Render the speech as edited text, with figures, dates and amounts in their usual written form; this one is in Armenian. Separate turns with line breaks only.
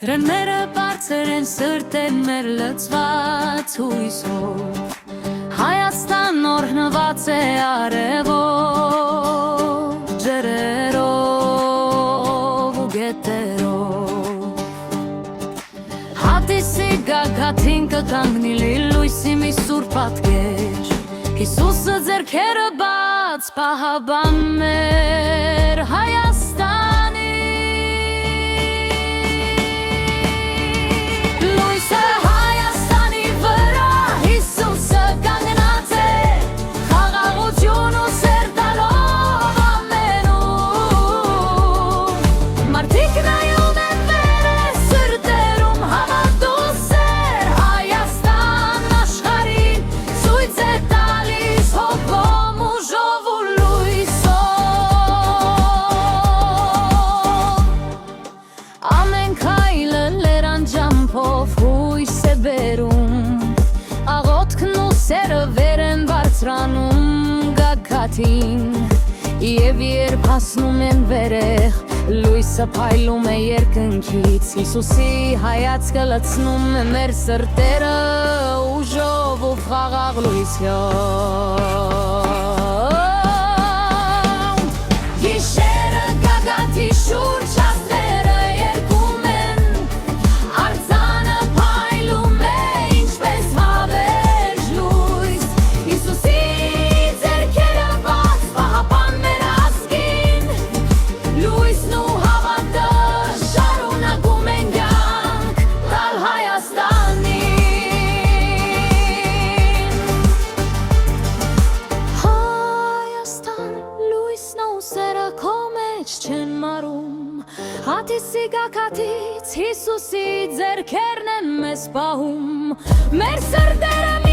Դրաները բարձր են սրտեն մեր լծված հույսով Հայաստան օրհնված է արևով ջրերով ու գետերով Հատիսի գագաթին կկանգնի լույսի մի սուրբ պատկեր Հիսուսը ձեռքերը բաց պահաբան մեր Հայաստանի Լույսը Հայաստանի վրա Հիսուսը կանգնած է խաղաղություն ու սեր տալով ամենում Մարդիկ նայում են վերը սրտերում հավատու սեր Հայաստան աշխարհին ցույց է տալիս հոգում ուժով ու լույսով Ամեն քայլը լերանջամփով հույս է բերում Աղոթքն ու սերը վեր են բարձրանում գագաթին Եվ երբ հասնում են վերեղ լույսը փայլում է երկնքից Հիսուսի հայացքը լցնում է մեր սրտերը ուժով ու խաղաղ լույսով Գիշերը գագաթի շուրջ աստղերը երգում են Արձանը փայլում է ինչպես հավերժ լույս Հիսուսի ձեռքերը բաց պահապան մեր ազգին Լույսն ու հավատը շարունակում են կյանք տալ Հայաստանին Հայաստան լույսն ու սերը քո մեջ չեն մարում Հատիսի գագաթից Հիսուսի ձեռքերն են մեզ պահում Մեր սրտերը